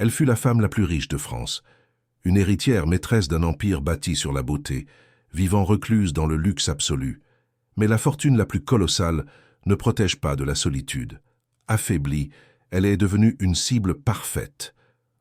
Elle fut la femme la plus riche de France, une héritière maîtresse d'un empire bâti sur la beauté, vivant recluse dans le luxe absolu. Mais la fortune la plus colossale ne protège pas de la solitude. Affaiblie, elle est devenue une cible parfaite.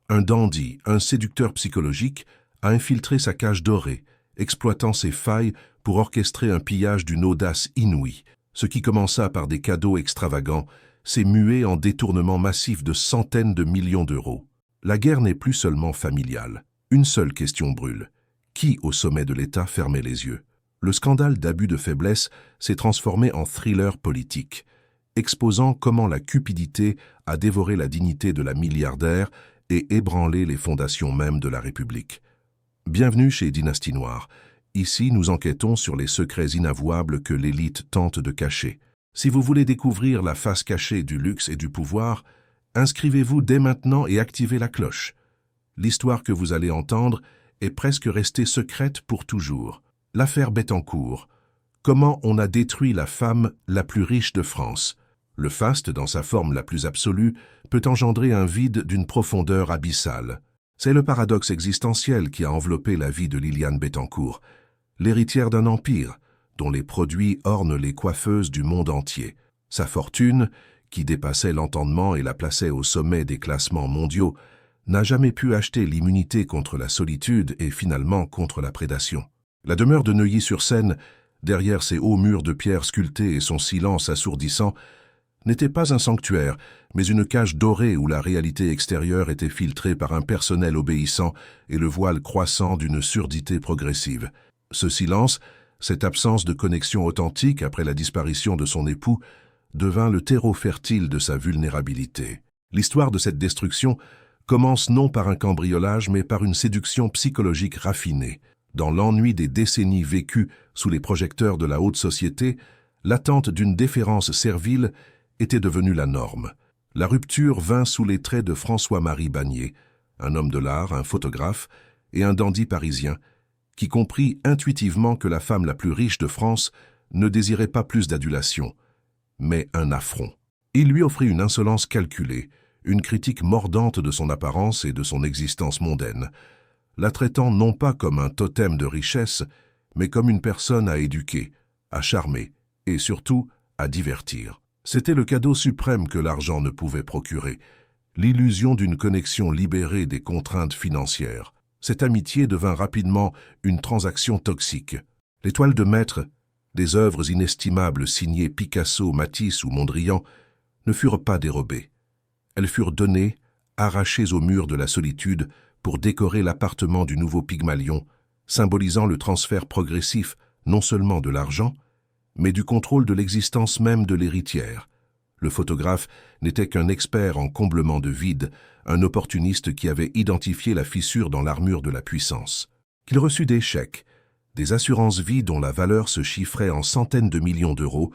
Un dandy, un séducteur psychologique, a infiltré sa cage dorée, exploitant ses failles pour orchestrer un pillage d'une audace inouïe. Ce qui commença par des cadeaux extravagants s'est mué en détournements massifs de centaines de millions d'euros. La guerre n'est plus seulement familiale. Une seule question brûle. Qui, au sommet de l'État, fermait les yeux? Le scandale d'abus de faiblesse s'est transformé en thriller politique, exposant comment la cupidité a dévoré la dignité de la milliardaire et ébranlé les fondations mêmes de la République. Bienvenue chez Dynastie Noire. Ici, nous enquêtons sur les secrets inavouables que l'élite tente de cacher. Si vous voulez découvrir la face cachée du luxe et du pouvoir, inscrivez-vous dès maintenant et activez la cloche. L'histoire que vous allez entendre est presque restée secrète pour toujours. L'affaire Bettencourt. Comment on a détruit la femme la plus riche de France. Le faste, dans sa forme la plus absolue, peut engendrer un vide d'une profondeur abyssale. C'est le paradoxe existentiel qui a enveloppé la vie de Liliane Bettencourt, l'héritière d'un empire, dont les produits ornent les coiffeuses du monde entier. Sa fortune, qui dépassait l'entendement et la plaçait au sommet des classements mondiaux, n'a jamais pu acheter l'immunité contre la solitude et finalement contre la prédation. La demeure de Neuilly-sur-Seine, derrière ses hauts murs de pierre sculptés et son silence assourdissant, n'était pas un sanctuaire, mais une cage dorée où la réalité extérieure était filtrée par un personnel obéissant et le voile croissant d'une surdité progressive. Ce silence, cette absence de connexion authentique après la disparition de son époux, devint le terreau fertile de sa vulnérabilité. L'histoire de cette destruction commence non par un cambriolage, mais par une séduction psychologique raffinée. Dans l'ennui des décennies vécues sous les projecteurs de la haute société, l'attente d'une déférence servile était devenue la norme. La rupture vint sous les traits de François-Marie Bagné, un homme de l'art, un photographe et un dandy parisien, qui comprit intuitivement que la femme la plus riche de France ne désirait pas plus d'adulation, mais un affront. Il lui offrit une insolence calculée, une critique mordante de son apparence et de son existence mondaine, la traitant non pas comme un totem de richesse, mais comme une personne à éduquer, à charmer et surtout à divertir. C'était le cadeau suprême que l'argent ne pouvait procurer, l'illusion d'une connexion libérée des contraintes financières. Cette amitié devint rapidement une transaction toxique. Les toiles de maître, des œuvres inestimables signées Picasso, Matisse ou Mondrian, ne furent pas dérobées. Elles furent données, arrachées au mur de la solitude pour décorer l'appartement du nouveau Pygmalion, symbolisant le transfert progressif non seulement de l'argent, mais du contrôle de l'existence même de l'héritière. Le photographe n'était qu'un expert en comblement de vide, un opportuniste qui avait identifié la fissure dans l'armure de la puissance. Qu'il reçut des chèques, des assurances-vie dont la valeur se chiffrait en centaines de millions d'euros,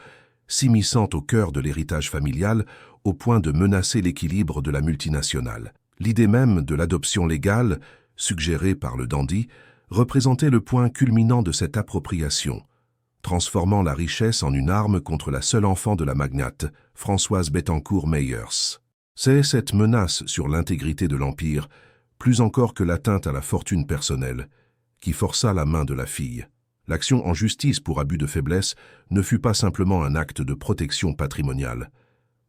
s'immisçant au cœur de l'héritage familial au point de menacer l'équilibre de la multinationale. L'idée même de l'adoption légale, suggérée par le dandy, représentait le point culminant de cette appropriation, transformant la richesse en une arme contre la seule enfant de la magnate, Françoise Bettencourt-Meyers. C'est cette menace sur l'intégrité de l'Empire, plus encore que l'atteinte à la fortune personnelle, qui força la main de la fille. L'action en justice pour abus de faiblesse ne fut pas simplement un acte de protection patrimoniale.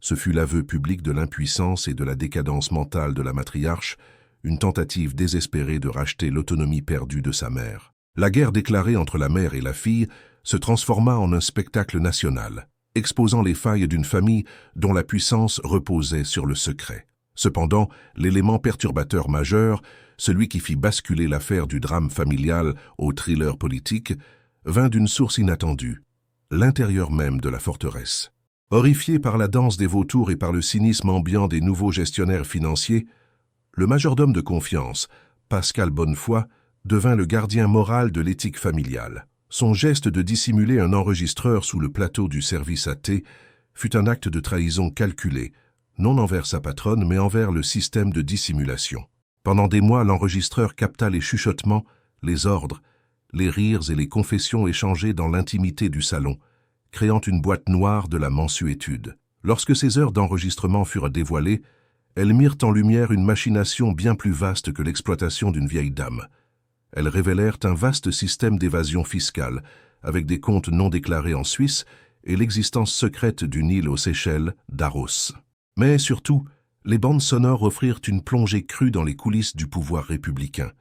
Ce fut l'aveu public de l'impuissance et de la décadence mentale de la matriarche, une tentative désespérée de racheter l'autonomie perdue de sa mère. La guerre déclarée entre la mère et la fille se transforma en un spectacle national, exposant les failles d'une famille dont la puissance reposait sur le secret. Cependant, l'élément perturbateur majeur, celui qui fit basculer l'affaire du drame familial au thriller politique, vint d'une source inattendue, l'intérieur même de la forteresse. Horrifié par la danse des vautours et par le cynisme ambiant des nouveaux gestionnaires financiers, le majordome de confiance, Pascal Bonnefoy, devint le gardien moral de l'éthique familiale. Son geste de dissimuler un enregistreur sous le plateau du service à thé fut un acte de trahison calculé, non envers sa patronne, mais envers le système de dissimulation. Pendant des mois, l'enregistreur capta les chuchotements, les ordres, les rires et les confessions échangées dans l'intimité du salon, créant une boîte noire de la mansuétude. Lorsque ces heures d'enregistrement furent dévoilées, Elles mirent en lumière une machination bien plus vaste que l'exploitation d'une vieille dame. Elles révélèrent un vaste système d'évasion fiscale, avec des comptes non déclarés en Suisse et l'existence secrète d'une île aux Seychelles, Daros. Mais surtout, les bandes sonores offrirent une plongée crue dans les coulisses du pouvoir républicain.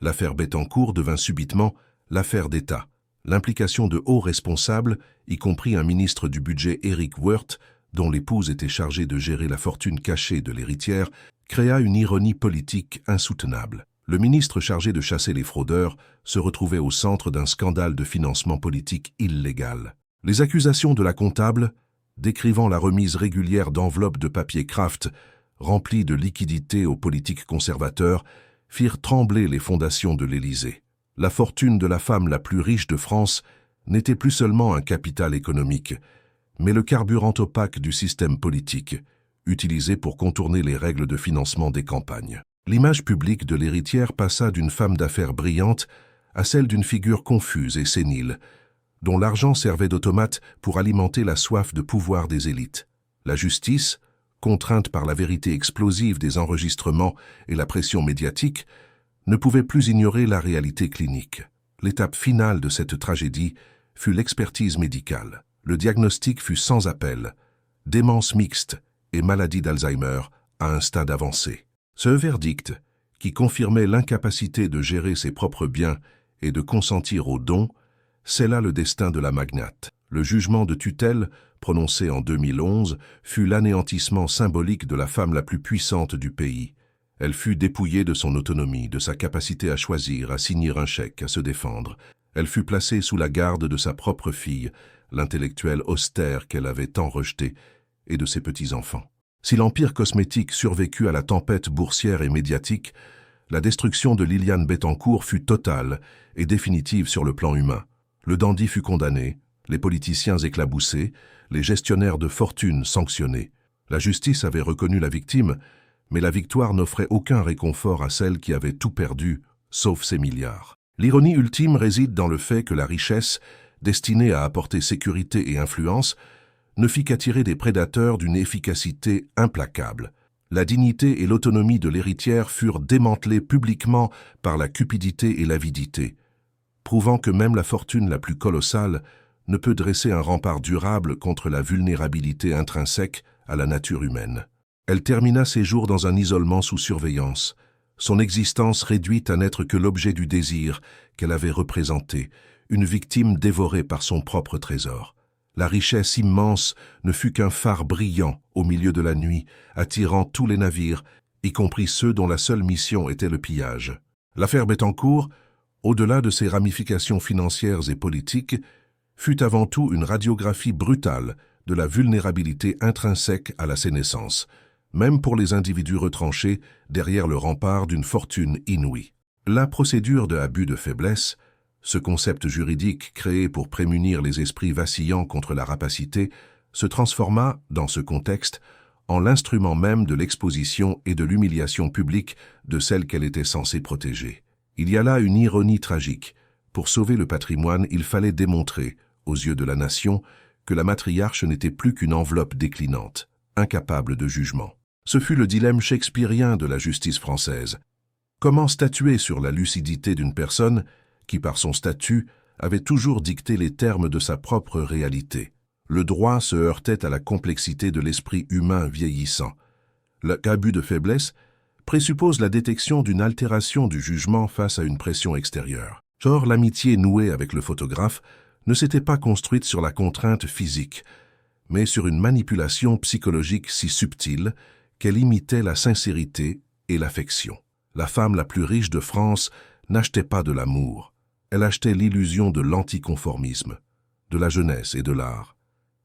L'affaire Bettencourt devint subitement l'affaire d'État. L'implication de hauts responsables, y compris un ministre du budget Éric Woerth, dont l'épouse était chargée de gérer la fortune cachée de l'héritière, créa une ironie politique insoutenable. Le ministre chargé de chasser les fraudeurs se retrouvait au centre d'un scandale de financement politique illégal. Les accusations de la comptable, décrivant la remise régulière d'enveloppes de papier Kraft remplies de liquidités aux politiques conservateurs, firent trembler les fondations de l'Élysée. La fortune de la femme la plus riche de France n'était plus seulement un capital économique, mais le carburant opaque du système politique, utilisé pour contourner les règles de financement des campagnes. L'image publique de l'héritière passa d'une femme d'affaires brillante à celle d'une figure confuse et sénile, dont l'argent servait d'automate pour alimenter la soif de pouvoir des élites. La justice, contrainte par la vérité explosive des enregistrements et la pression médiatique, ne pouvait plus ignorer la réalité clinique. L'étape finale de cette tragédie fut l'expertise médicale. Le diagnostic fut sans appel, démence mixte et maladie d'Alzheimer à un stade avancé. Ce verdict, qui confirmait l'incapacité de gérer ses propres biens et de consentir aux dons, scella le destin de la magnate. Le jugement de tutelle, prononcé en 2011, fut l'anéantissement symbolique de la femme la plus puissante du pays. Elle fut dépouillée de son autonomie, de sa capacité à choisir, à signer un chèque, à se défendre. Elle fut placée sous la garde de sa propre fille, l'intellectuelle austère qu'elle avait tant rejetée, et de ses petits-enfants. Si l'empire cosmétique survécut à la tempête boursière et médiatique, la destruction de Liliane Bettencourt fut totale et définitive sur le plan humain. Le dandy fut condamné, les politiciens éclaboussés, les gestionnaires de fortune sanctionnés. La justice avait reconnu la victime, mais la victoire n'offrait aucun réconfort à celle qui avait tout perdu, sauf ses milliards. L'ironie ultime réside dans le fait que la richesse, destinée à apporter sécurité et influence, ne fit qu'attirer des prédateurs d'une efficacité implacable. La dignité et l'autonomie de l'héritière furent démantelées publiquement par la cupidité et l'avidité, prouvant que même la fortune la plus colossale ne peut dresser un rempart durable contre la vulnérabilité intrinsèque à la nature humaine. Elle termina ses jours dans un isolement sous surveillance, son existence réduite à n'être que l'objet du désir qu'elle avait représenté, une victime dévorée par son propre trésor. La richesse immense ne fut qu'un phare brillant au milieu de la nuit, attirant tous les navires, y compris ceux dont la seule mission était le pillage. L'affaire Bettencourt, au-delà de ses ramifications financières et politiques, fut avant tout une radiographie brutale de la vulnérabilité intrinsèque à la sénescence, même pour les individus retranchés derrière le rempart d'une fortune inouïe. La procédure de abus de faiblesse, ce concept juridique créé pour prémunir les esprits vacillants contre la rapacité, se transforma, dans ce contexte, en l'instrument même de l'exposition et de l'humiliation publique de celle qu'elle était censée protéger. Il y a là une ironie tragique. Pour sauver le patrimoine, il fallait démontrer, aux yeux de la nation, que la matriarche n'était plus qu'une enveloppe déclinante, incapable de jugement. Ce fut le dilemme shakespearien de la justice française. Comment statuer sur la lucidité d'une personne qui, par son statut, avait toujours dicté les termes de sa propre réalité? Le droit se heurtait à la complexité de l'esprit humain vieillissant. L'abus de faiblesse présuppose la détection d'une altération du jugement face à une pression extérieure. Or, l'amitié nouée avec le photographe ne s'était pas construite sur la contrainte physique, mais sur une manipulation psychologique si subtile qu'elle imitait la sincérité et l'affection. La femme la plus riche de France n'achetait pas de l'amour, elle achetait l'illusion de l'anticonformisme, de la jeunesse et de l'art.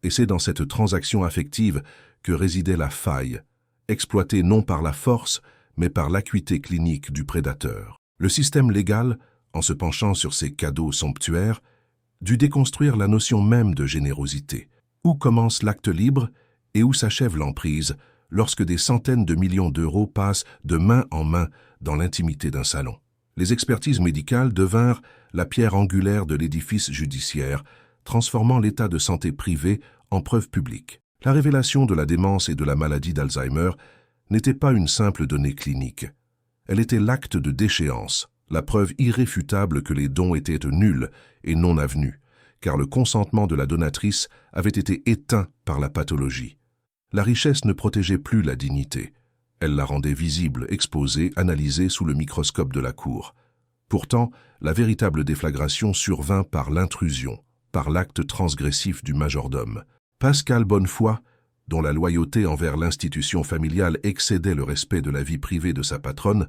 Et c'est dans cette transaction affective que résidait la faille, exploitée non par la force, mais par l'acuité clinique du prédateur. Le système légal, en se penchant sur ces cadeaux somptuaires, dut déconstruire la notion même de générosité. Où commence l'acte libre et où s'achève l'emprise lorsque des centaines de millions d'euros passent de main en main dans l'intimité d'un salon? Les expertises médicales devinrent la pierre angulaire de l'édifice judiciaire, transformant l'état de santé privé en preuve publique. La révélation de la démence et de la maladie d'Alzheimer n'était pas une simple donnée clinique. Elle était l'acte de déchéance, la preuve irréfutable que les dons étaient nuls et non avenus, car le consentement de la donatrice avait été éteint par la pathologie. La richesse ne protégeait plus la dignité. Elle la rendait visible, exposée, analysée sous le microscope de la cour. Pourtant, la véritable déflagration survint par l'intrusion, par l'acte transgressif du majordome. Pascal Bonnefoy, dont la loyauté envers l'institution familiale excédait le respect de la vie privée de sa patronne,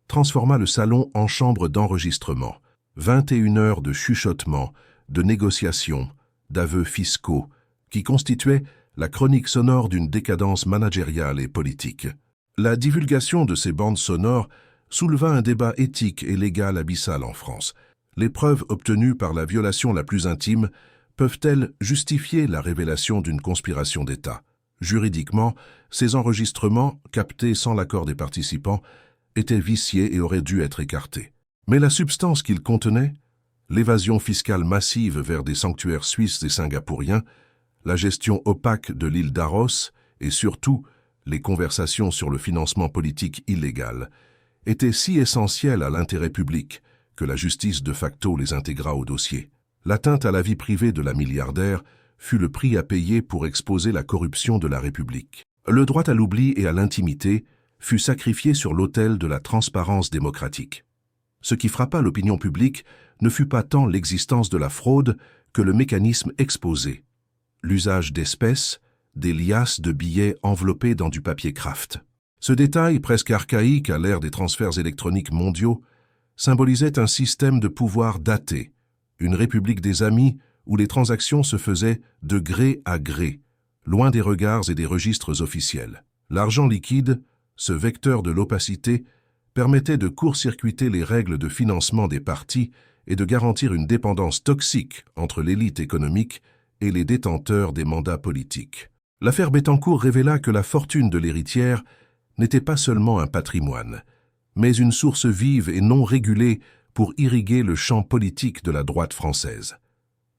transforma le salon en chambre d'enregistrement. 21 heures de chuchotements, de négociations, d'aveux fiscaux, qui constituaient la chronique sonore d'une décadence managériale et politique. La divulgation de ces bandes sonores souleva un débat éthique et légal abyssal en France. Les preuves obtenues par la violation la plus intime peuvent-elles justifier la révélation d'une conspiration d'État? Juridiquement, ces enregistrements, captés sans l'accord des participants, étaient viciés et auraient dû être écartés. Mais la substance qu'ils contenaient, l'évasion fiscale massive vers des sanctuaires suisses et singapouriens, la gestion opaque de l'île d'Aros et surtout les conversations sur le financement politique illégal, étaient si essentielles à l'intérêt public que la justice de facto les intégra au dossier. L'atteinte à la vie privée de la milliardaire fut le prix à payer pour exposer la corruption de la République. Le droit à l'oubli et à l'intimité fut sacrifié sur l'autel de la transparence démocratique. Ce qui frappa l'opinion publique ne fut pas tant l'existence de la fraude que le mécanisme exposé. L'usage d'espèces, des liasses de billets enveloppés dans du papier kraft. Ce détail, presque archaïque à l'ère des transferts électroniques mondiaux, symbolisait un système de pouvoir daté, une république des amis où les transactions se faisaient de gré à gré, loin des regards et des registres officiels. L'argent liquide, ce vecteur de l'opacité, permettait de court-circuiter les règles de financement des partis et de garantir une dépendance toxique entre l'élite économique et les détenteurs des mandats politiques. L'affaire Bettencourt révéla que la fortune de l'héritière n'était pas seulement un patrimoine, mais une source vive et non régulée pour irriguer le champ politique de la droite française.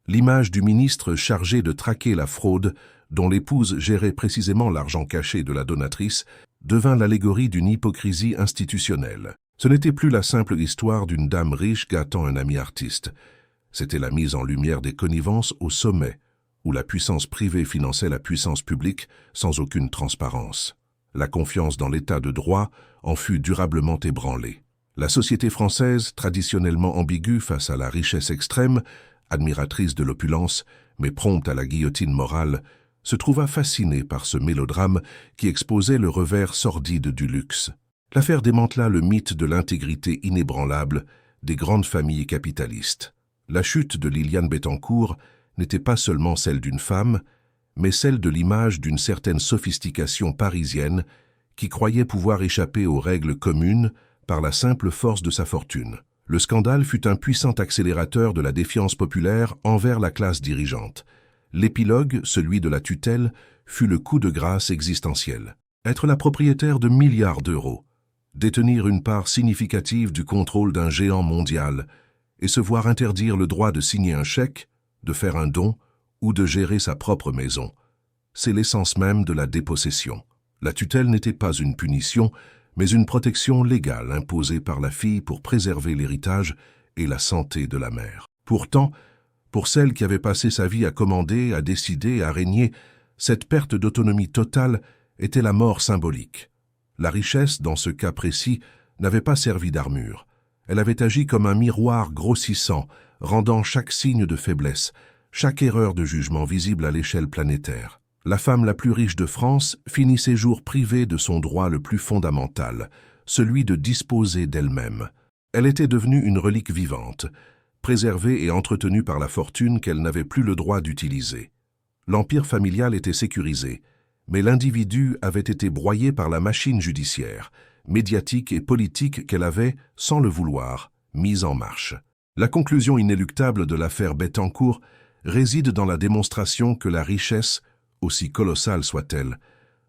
L'image du ministre chargé de traquer la fraude, dont l'épouse gérait précisément l'argent caché de la donatrice, devint l'allégorie d'une hypocrisie institutionnelle. Ce n'était plus la simple histoire d'une dame riche gâtant un ami artiste. C'était la mise en lumière des connivences au sommet, où la puissance privée finançait la puissance publique sans aucune transparence. La confiance dans l'état de droit en fut durablement ébranlée. La société française, traditionnellement ambiguë face à la richesse extrême, admiratrice de l'opulence, mais prompte à la guillotine morale, se trouva fascinée par ce mélodrame qui exposait le revers sordide du luxe. L'affaire démantela le mythe de l'intégrité inébranlable des grandes familles capitalistes. La chute de Liliane Bettencourt n'était pas seulement celle d'une femme, mais celle de l'image d'une certaine sophistication parisienne qui croyait pouvoir échapper aux règles communes par la simple force de sa fortune. Le scandale fut un puissant accélérateur de la défiance populaire envers la classe dirigeante. L'épilogue, celui de la tutelle, fut le coup de grâce existentiel. Être la propriétaire de milliards d'euros, détenir une part significative du contrôle d'un géant mondial et se voir interdire le droit de signer un chèque, de faire un don ou de gérer sa propre maison. C'est l'essence même de la dépossession. La tutelle n'était pas une punition, mais une protection légale imposée par la fille pour préserver l'héritage et la santé de la mère. Pourtant, pour celle qui avait passé sa vie à commander, à décider, à régner, cette perte d'autonomie totale était la mort symbolique. La richesse, dans ce cas précis, n'avait pas servi d'armure. Elle avait agi comme un miroir grossissant, rendant chaque signe de faiblesse, chaque erreur de jugement visible à l'échelle planétaire. La femme la plus riche de France finit ses jours privée de son droit le plus fondamental, celui de disposer d'elle-même. Elle était devenue une relique vivante, préservée et entretenue par la fortune qu'elle n'avait plus le droit d'utiliser. L'empire familial était sécurisé, mais l'individu avait été broyé par la machine judiciaire, médiatique et politique qu'elle avait, sans le vouloir, mise en marche. La conclusion inéluctable de l'affaire Bettencourt réside dans la démonstration que la richesse, aussi colossale soit-elle,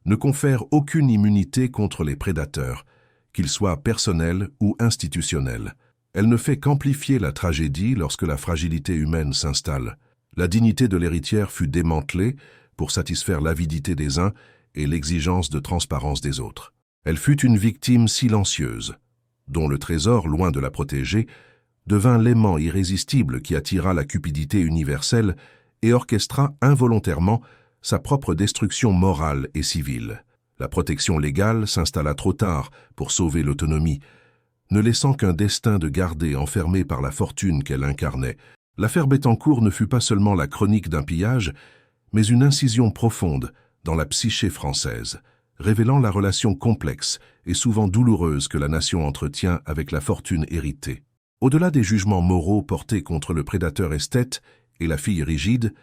ne confère aucune immunité contre les prédateurs, qu'ils soient personnels ou institutionnels. Elle ne fait qu'amplifier la tragédie lorsque la fragilité humaine s'installe. La dignité de l'héritière fut démantelée pour satisfaire l'avidité des uns et l'exigence de transparence des autres. Elle fut une victime silencieuse, dont le trésor, loin de la protéger, devint l'aimant irrésistible qui attira la cupidité universelle et orchestra involontairement sa propre destruction morale et civile. La protection légale s'installa trop tard pour sauver l'autonomie, ne laissant qu'un destin de gardée enfermé par la fortune qu'elle incarnait. L'affaire Bettencourt ne fut pas seulement la chronique d'un pillage, mais une incision profonde dans la psyché française, révélant la relation complexe et souvent douloureuse que la nation entretient avec la fortune héritée. Au-delà des jugements moraux portés contre le prédateur esthète et la fille rigide,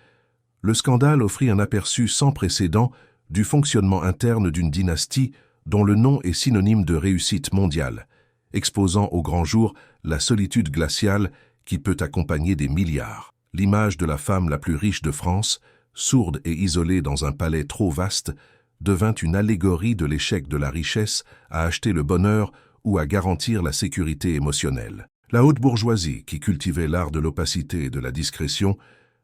le scandale offrit un aperçu sans précédent du fonctionnement interne d'une dynastie dont le nom est synonyme de réussite mondiale, exposant au grand jour la solitude glaciale qui peut accompagner des milliards. L'image de la femme la plus riche de France, sourde et isolée dans un palais trop vaste, devint une allégorie de l'échec de la richesse à acheter le bonheur ou à garantir la sécurité émotionnelle. La haute bourgeoisie, qui cultivait l'art de l'opacité et de la discrétion,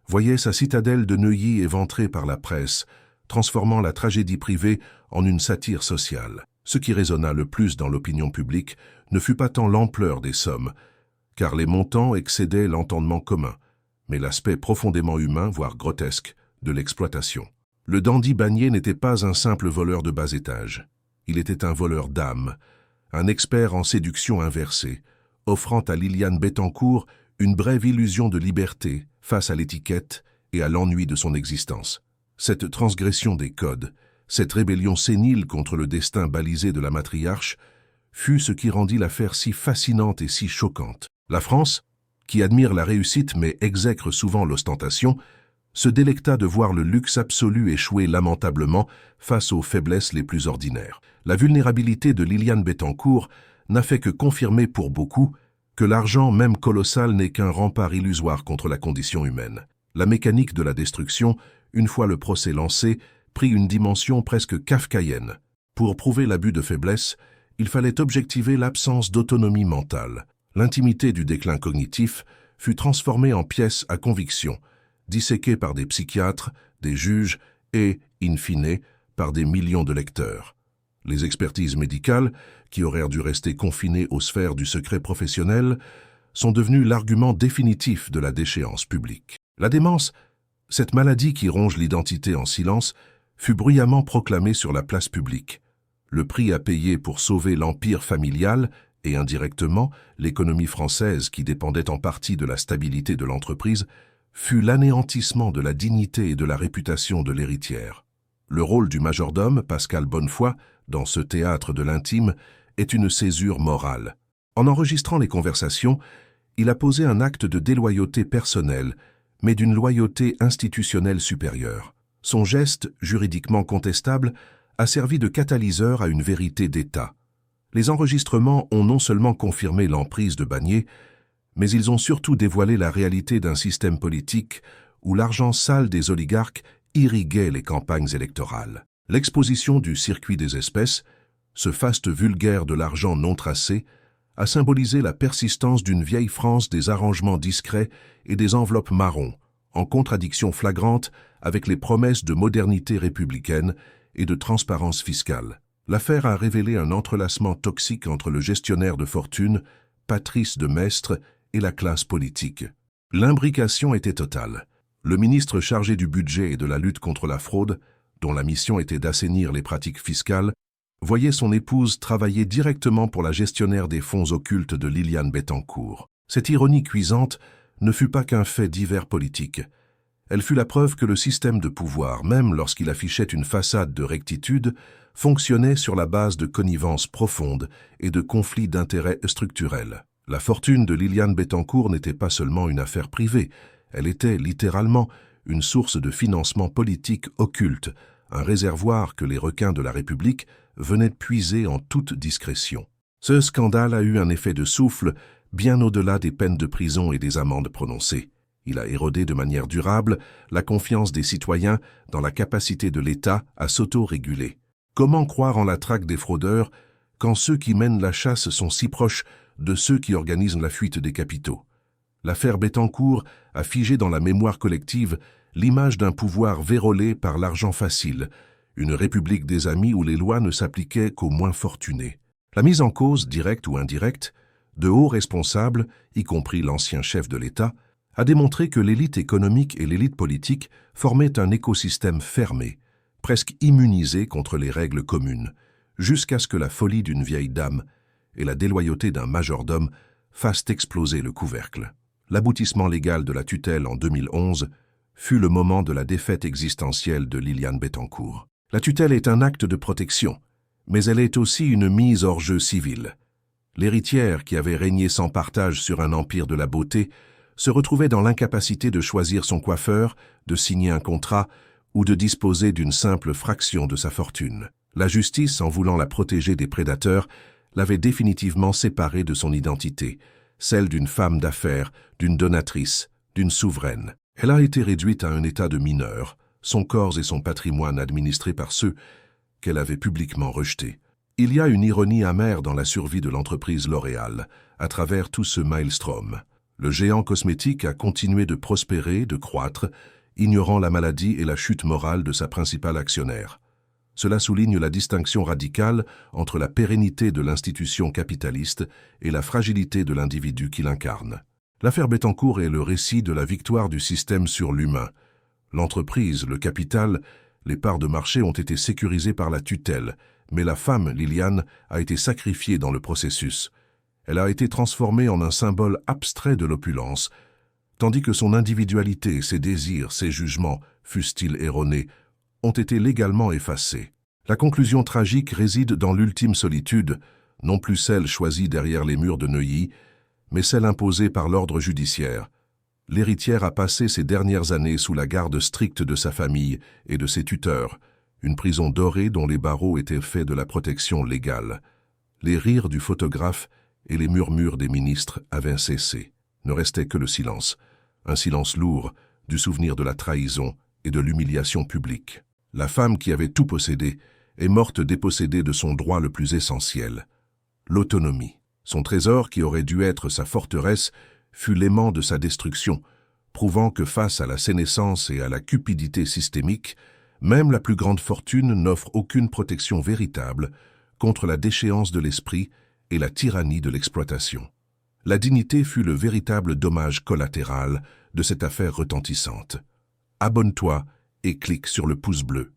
voyait sa citadelle de Neuilly éventrée par la presse, transformant la tragédie privée en une satire sociale. Ce qui résonna le plus dans l'opinion publique ne fut pas tant l'ampleur des sommes, car les montants excédaient l'entendement commun, mais l'aspect profondément humain, voire grotesque, de l'exploitation. Le dandy Bagné n'était pas un simple voleur de bas étage. Il était un voleur d'âme, un expert en séduction inversée, offrant à Liliane Bettencourt une brève illusion de liberté face à l'étiquette et à l'ennui de son existence. Cette transgression des codes, cette rébellion sénile contre le destin balisé de la matriarche, fut ce qui rendit l'affaire si fascinante et si choquante. La France, qui admire la réussite mais exècre souvent l'ostentation, se délecta de voir le luxe absolu échouer lamentablement face aux faiblesses les plus ordinaires. La vulnérabilité de Liliane Bettencourt n'a fait que confirmer pour beaucoup que l'argent, même colossal, n'est qu'un rempart illusoire contre la condition humaine. La mécanique de la destruction, une fois le procès lancé, prit une dimension presque kafkaïenne. Pour prouver l'abus de faiblesse, il fallait objectiver l'absence d'autonomie mentale. L'intimité du déclin cognitif fut transformée en pièce à conviction, disséquée par des psychiatres, des juges et, in fine, par des millions de lecteurs. Les expertises médicales, qui auraient dû rester confinées aux sphères du secret professionnel, sont devenues l'argument définitif de la déchéance publique. La démence, cette maladie qui ronge l'identité en silence, fut bruyamment proclamée sur la place publique. Le prix à payer pour sauver l'empire familial et indirectement l'économie française qui dépendait en partie de la stabilité de l'entreprise fut l'anéantissement de la dignité et de la réputation de l'héritière. Le rôle du majordome, Pascal Bonnefoy, dans ce théâtre de l'intime, est une césure morale. En enregistrant les conversations, il a posé un acte de déloyauté personnelle, mais d'une loyauté institutionnelle supérieure. Son geste, juridiquement contestable, a servi de catalyseur à une vérité d'État. Les enregistrements ont non seulement confirmé l'emprise de Bagné, mais ils ont surtout dévoilé la réalité d'un système politique où l'argent sale des oligarques irriguait les campagnes électorales. L'exposition du circuit des espèces, ce faste vulgaire de l'argent non tracé, a symbolisé la persistance d'une vieille France des arrangements discrets et des enveloppes marron, en contradiction flagrante avec les promesses de modernité républicaine et de transparence fiscale. L'affaire a révélé un entrelacement toxique entre le gestionnaire de fortune, Patrice de Maistre, et la classe politique. L'imbrication était totale. Le ministre chargé du budget et de la lutte contre la fraude, dont la mission était d'assainir les pratiques fiscales, voyait son épouse travailler directement pour la gestionnaire des fonds occultes de Liliane Bettencourt. Cette ironie cuisante ne fut pas qu'un fait divers politique. Elle fut la preuve que le système de pouvoir, même lorsqu'il affichait une façade de rectitude, fonctionnait sur la base de connivences profondes et de conflits d'intérêts structurels. La fortune de Liliane Bettencourt n'était pas seulement une affaire privée, elle était littéralement une source de financement politique occulte, un réservoir que les requins de la République venaient puiser en toute discrétion. Ce scandale a eu un effet de souffle bien au-delà des peines de prison et des amendes prononcées. Il a érodé de manière durable la confiance des citoyens dans la capacité de l'État à s'auto-réguler. Comment croire en la traque des fraudeurs quand ceux qui mènent la chasse sont si proches de ceux qui organisent la fuite des capitaux? L'affaire Bettencourt a figé dans la mémoire collective l'image d'un pouvoir vérolé par l'argent facile, une république des amis où les lois ne s'appliquaient qu'aux moins fortunés. La mise en cause, directe ou indirecte, de hauts responsables, y compris l'ancien chef de l'État, a démontré que l'élite économique et l'élite politique formaient un écosystème fermé, presque immunisé contre les règles communes, jusqu'à ce que la folie d'une vieille dame et la déloyauté d'un majordome fassent exploser le couvercle. L'aboutissement légal de la tutelle en 2011 fut le moment de la défaite existentielle de Liliane Bettencourt. La tutelle est un acte de protection, mais elle est aussi une mise hors jeu civile. L'héritière, qui avait régné sans partage sur un empire de la beauté, se retrouvait dans l'incapacité de choisir son coiffeur, de signer un contrat ou de disposer d'une simple fraction de sa fortune. La justice, en voulant la protéger des prédateurs, l'avait définitivement séparée de son identité, celle d'une femme d'affaires, d'une donatrice, d'une souveraine. Elle a été réduite à un état de mineure, son corps et son patrimoine administrés par ceux qu'elle avait publiquement rejetés. Il y a une ironie amère dans la survie de l'entreprise L'Oréal, à travers tout ce maelstrom. Le géant cosmétique a continué de prospérer, de croître, ignorant la maladie et la chute morale de sa principale actionnaire. Cela souligne la distinction radicale entre la pérennité de l'institution capitaliste et la fragilité de l'individu qui l'incarne. L'affaire Bettencourt est le récit de la victoire du système sur l'humain. L'entreprise, le capital, les parts de marché ont été sécurisées par la tutelle, mais la femme, Liliane, a été sacrifiée dans le processus. Elle a été transformée en un symbole abstrait de l'opulence, tandis que son individualité, ses désirs, ses jugements, fussent-ils erronés, ont été légalement effacés. La conclusion tragique réside dans l'ultime solitude, non plus celle choisie derrière les murs de Neuilly, mais celle imposée par l'ordre judiciaire. L'héritière a passé ses dernières années sous la garde stricte de sa famille et de ses tuteurs, une prison dorée dont les barreaux étaient faits de la protection légale. Les rires du photographe et les murmures des ministres avaient cessé. Ne restait que le silence, un silence lourd du souvenir de la trahison et de l'humiliation publique. La femme qui avait tout possédé est morte dépossédée de son droit le plus essentiel, l'autonomie. Son trésor, qui aurait dû être sa forteresse, fut l'aimant de sa destruction, prouvant que face à la sénescence et à la cupidité systémique, même la plus grande fortune n'offre aucune protection véritable contre la déchéance de l'esprit et la tyrannie de l'exploitation. La dignité fut le véritable dommage collatéral de cette affaire retentissante. Abonne-toi et clique sur le pouce bleu.